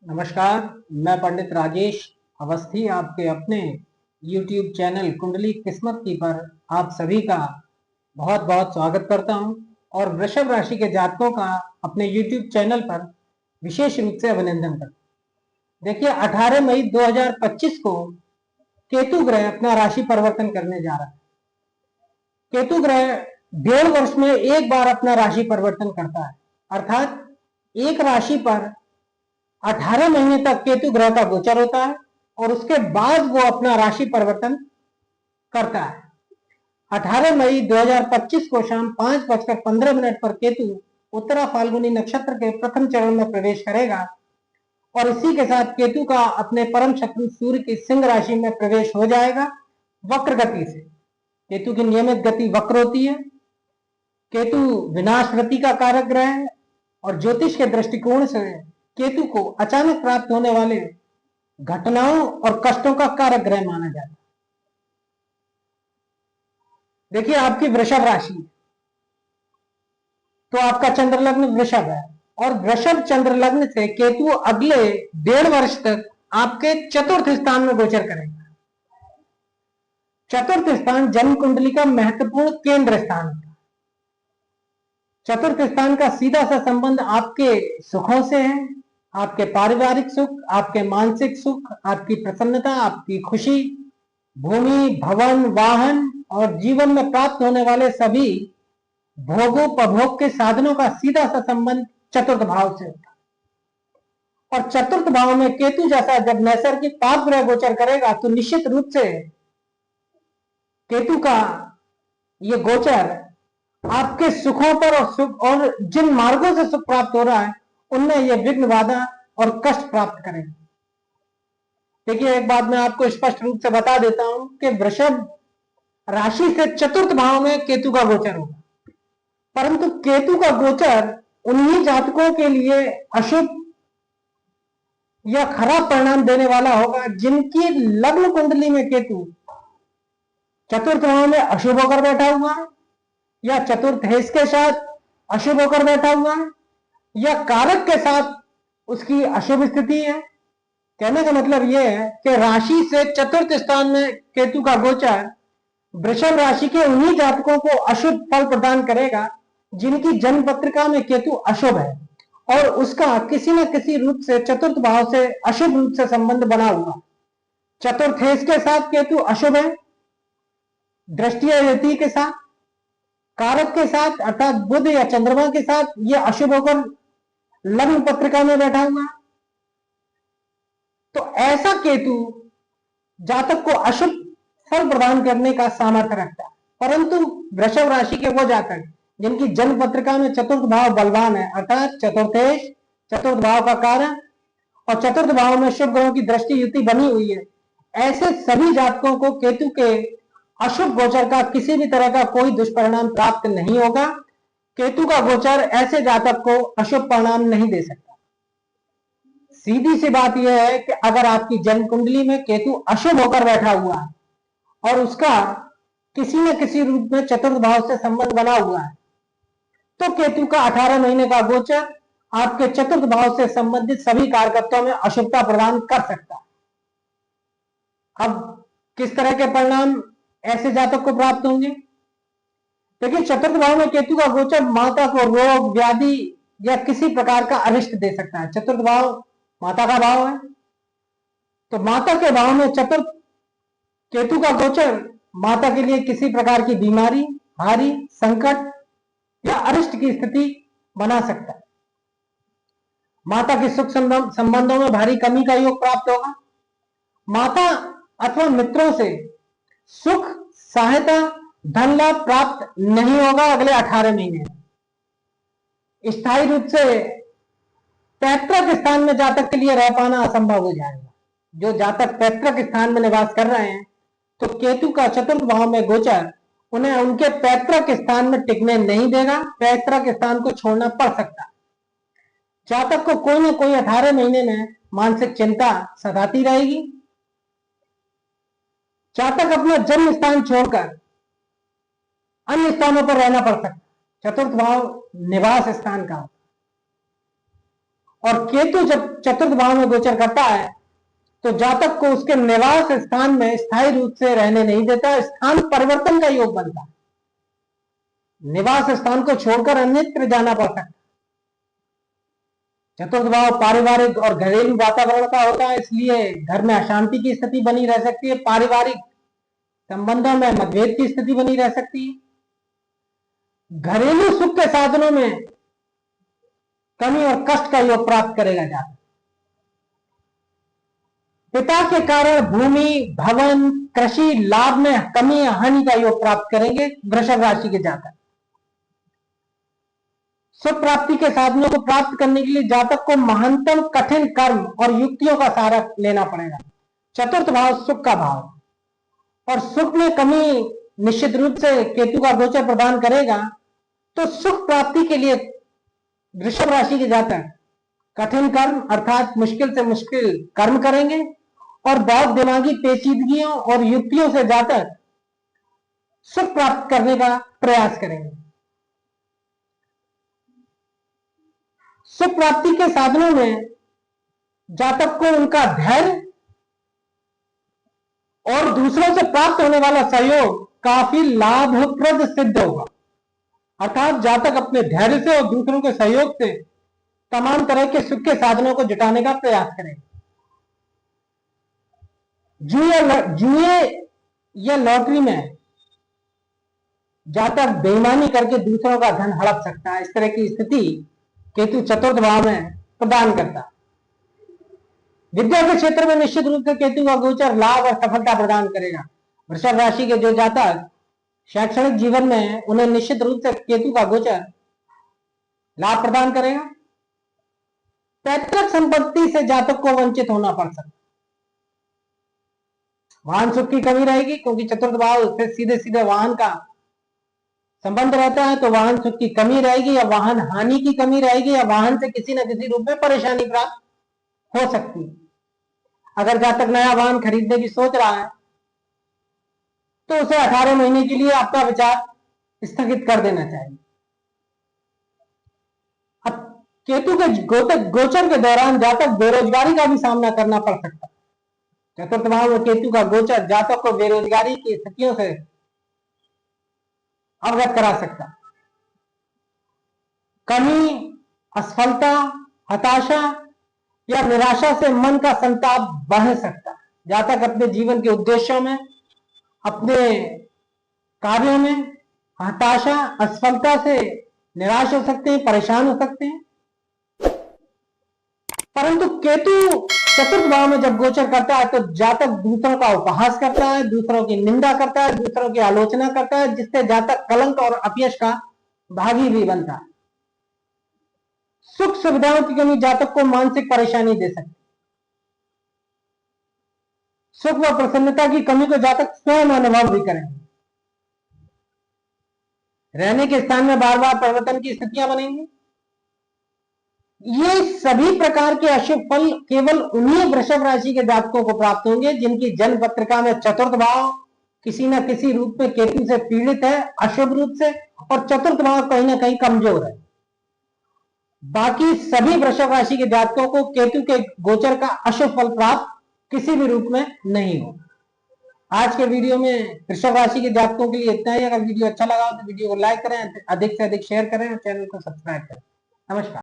नमस्कार। मैं पंडित राजेश अवस्थी आपके अपने YouTube चैनल कुंडली किस्मत की पर आप सभी का बहुत बहुत स्वागत करता हूं और वृषभ राशि के जातकों का अपने YouTube चैनल पर विशेष रूप से अभिनंदन करता हूं। देखिए 18 मई 2025 को केतु ग्रह अपना राशि परिवर्तन करने जा रहा है। केतु ग्रह 1.5 वर्ष में एक बार अपना राशि परिवर्तन करता है, अर्थात एक राशि पर 18 महीने तक केतु ग्रह का गोचर होता है और उसके बाद वो अपना राशि परिवर्तन करता है। 18 मई 2025 को शाम 5:15 पर केतु उत्तरा फाल्गुनी नक्षत्र के प्रथम चरण में प्रवेश करेगा और इसी के साथ केतु का अपने परम शत्रु सूर्य की सिंह राशि में प्रवेश हो जाएगा वक्र गति से। केतु की नियमित गति वक्र होती है। केतु विनाश वृत्ति का कारक ग्रह है और ज्योतिष के दृष्टिकोण से केतु को अचानक प्राप्त होने वाले घटनाओं और कष्टों का कारक ग्रह माना जाता है। देखिए आपकी वृषभ राशि, तो आपका चंद्र लग्न वृषभ है और वृषभ चंद्र लग्न से केतु अगले 1.5 वर्ष तक आपके चतुर्थ स्थान में गोचर करेगा। चतुर्थ स्थान जन्म कुंडली का महत्वपूर्ण केंद्र स्थान है। चतुर्थ स्थान का सीधा सा संबंध आपके सुखों से है, आपके पारिवारिक सुख, आपके मानसिक सुख, आपकी प्रसन्नता, आपकी खुशी, भूमि, भवन, वाहन और जीवन में प्राप्त होने वाले सभी भोगोपभोग के साधनों का सीधा सा संबंध चतुर्थ भाव से होता है। और चतुर्थ भाव में केतु जैसा जब नैसर्गिक पाप ग्रह गोचर करेगा तो निश्चित रूप से केतु का ये गोचर आपके सुखों पर और सुख और जिन मार्गों से सुख प्राप्त हो रहा है उनमें यह विघ्न बाधा और कष्ट प्राप्त करेगा। देखिए एक बात मैं आपको स्पष्ट रूप से बता देता हूं कि वृषभ राशि से चतुर्थ भाव में केतु का गोचर होगा, परंतु केतु का गोचर उन्हीं जातकों के लिए अशुभ या खराब परिणाम देने वाला होगा जिनकी लग्न कुंडली में केतु चतुर्थ भाव में अशुभ होकर बैठा हुआ है या चतुर्थ हेस के साथ अशुभ होकर बैठा हुआ है या कारक के साथ उसकी अशुभ स्थिति है। कहने का मतलब यह है कि राशि से चतुर्थ स्थान में केतु का गोचर वृषभ राशि के उन्हीं जातकों को अशुभ फल प्रदान करेगा जिनकी जन्म पत्रिका में केतु अशुभ है और उसका किसी न किसी रूप से चतुर्थ भाव से अशुभ रूप से संबंध बना हुआ। चतुर्थ हेस के साथ केतु अशुभ है, दृष्टि युति के साथ, कारक के साथ अर्थात बुध या चंद्रमा के साथ यह अशुभ होकर लग्न पत्रिका में बैठा हुआ है। तो ऐसा केतु जातक को अशुभ फल प्रदान करने का सामर्थ्य रखता है, परंतु वृषभ राशि के वो जातक जिनकी जन्म पत्रिका में चतुर्थ भाव बलवान है अर्थात चतुर्थेश चतुर्थ भाव का कारण और चतुर्थ भाव में शुभ ग्रहों की दृष्टि युति बनी हुई है, ऐसे सभी जातकों को केतु के अशुभ गोचर का किसी भी तरह का कोई दुष्परिणाम प्राप्त नहीं होगा। केतु का गोचर ऐसे जातक को अशुभ परिणाम नहीं दे सकता। सीधी सी बात यह है कि अगर आपकी जन्म कुंडली में केतु अशुभ होकर बैठा हुआ है और उसका किसी न किसी रूप में चतुर्थ भाव से संबंध बना हुआ है तो केतु का 18 महीने का गोचर आपके चतुर्थ भाव से संबंधित सभी कारकत्वों में अशुभता प्रदान कर सकता है। अब किस तरह के परिणाम ऐसे जातक को प्राप्त होंगे? देखिए चतुर्थ भाव में केतु का गोचर माता को रोग व्याधि या किसी प्रकार का अरिष्ट दे सकता है। चतुर्थ भाव माता का भाव है, तो माता के भाव में चतुर्थ केतु का गोचर माता के लिए किसी प्रकार की बीमारी, हानि, संकट या अरिष्ट की स्थिति बना सकता है। माता के सुख संबंधों में भारी कमी का योग प्राप्त होगा। माता अथवा मित्रों से सुख, सहायता, धन लाभ प्राप्त नहीं होगा अगले 18 महीने। स्थायी रूप से पैतृक स्थान में जातक के लिए रह पाना असंभव हो जाएगा। जो जातक पैतृक स्थान में निवास कर रहे हैं तो केतु का चतुर्थ भाव में गोचर उन्हें उनके पैतृक स्थान में टिकने नहीं देगा, पैतृक स्थान को छोड़ना पड़ सकता है। जातक को कोई ना कोई 18 महीने में मानसिक चिंता सताती रहेगी। जातक अपना जन्म स्थान छोड़कर अन्य स्थानों पर रहना पड़ सकता है। चतुर्थ भाव निवास स्थान का, और केतु जब चतुर्थ भाव में गोचर करता है तो जातक को उसके निवास स्थान में स्थायी रूप से रहने नहीं देता, स्थान परिवर्तन का योग बनता है। निवास स्थान को छोड़कर अन्यत्र जाना पड़ सकता है। चतुर्थ भाव पारिवारिक और घरेलू वातावरण का होता है, इसलिए घर में अशांति की स्थिति बनी रह सकती है, पारिवारिक संबंधों में मतभेद की स्थिति बनी रह सकती है, घरेलू सुख के साधनों में कमी और कष्ट का योग प्राप्त करेगा जातक। पिता के कारण भूमि, भवन, कृषि लाभ में कमी या हानि का योग प्राप्त करेंगे वृषभ राशि के जातक। सुख प्राप्ति के साधनों को प्राप्त करने के लिए जातक को महानतम कठिन कर्म और युक्तियों का सहारा लेना पड़ेगा। चतुर्थ भाव सुख का भाव और सुख में कमी निश्चित रूप से केतु का गोचर प्रदान करेगा, तो सुख प्राप्ति के लिए वृषभ राशि के जातक कठिन कर्म अर्थात मुश्किल से मुश्किल कर्म करेंगे और बहुत दिमागी पेचीदगियों और युक्तियों से जातक सुख प्राप्त करने का प्रयास करेंगे। सुख प्राप्ति के साधनों में जातक को उनका धैर्य और दूसरों से प्राप्त होने वाला सहयोग काफी लाभप्रद सिद्ध होगा। अर्थात जातक अपने धैर्य से और दूसरों के सहयोग से तमाम तरह के सुख के साधनों को जुटाने का प्रयास करें। जुए या लॉटरी में जातक बेईमानी करके दूसरों का धन हड़प सकता है। इस तरह की स्थिति केतु चतुर्थ भाव में प्रदान करता है। विद्या के क्षेत्र में निश्चित रूप से केतु का गोचर लाभ और सफलता प्रदान करेगा। वृषभ राशि के जो जातक शैक्षणिक जीवन में उन्हें निश्चित रूप से केतु का गोचर लाभ प्रदान करेगा। पैतृक संपत्ति से जातक को वंचित होना पड़ सकता है। वाहन सुख की कमी रहेगी, क्योंकि चतुर्थ भाव से सीधे सीधे वाहन का संबंध रहता है, तो वाहन सुख की कमी रहेगी या वाहन हानि की कमी रहेगी या वाहन से किसी न किसी रूप में परेशानी प्राप्त हो सकती है। अगर जातक नया वाहन खरीदने की सोच रहा है तो उसे 18 महीने के लिए अपना विचार स्थगित कर देना चाहिए। अब केतु के गोचर के दौरान जातक बेरोजगारी का भी सामना करना पड़ सकता है। चतुर्थ भाव में केतु का गोचर जातक को बेरोजगारी की स्थितियों से अवगत करा सकता। कमी, असफलता, हताशा या निराशा से मन का संताप बढ़ सकता है। जातक अपने जीवन के उद्देश्यों में, अपने कार्यों में हताशा, असफलता से निराश हो सकते हैं, परेशान हो सकते हैं। परंतु केतु चतुर्थ भाव में जब गोचर करता है तो जातक दूसरों का उपहास करता है, दूसरों की निंदा करता है, दूसरों की आलोचना करता है, जिससे जातक कलंक और अपयश का भागी भी बनता है। सुख सुविधाओं की कमी जातक को मानसिक परेशानी दे सकती है। सुख व प्रसन्नता की कमी को जातक स्वयं अनुभव भी करेंगे। रहने के स्थान में बार बार परिवर्तन की स्थितियां बनेंगी। ये सभी प्रकार के अशुभ फल केवल उन्हीं वृषभ राशि के जातकों को प्राप्त होंगे जिनकी जन्म पत्रिका में चतुर्थ भाव किसी न किसी रूप में केतु से पीड़ित है, अशुभ रूप से, और चतुर्थ भाव कहीं ना कहीं कमजोर है। बाकी सभी वृषभ राशि के जातकों को केतु के गोचर का अशुभ फल प्राप्त किसी भी रूप में नहीं हो। आज के वीडियो में वृषभ राशि के जातकों के लिए इतना ही। अगर वीडियो अच्छा लगा तो वीडियो को लाइक करें, अधिक से अधिक शेयर करें और चैनल को सब्सक्राइब करें। नमस्कार।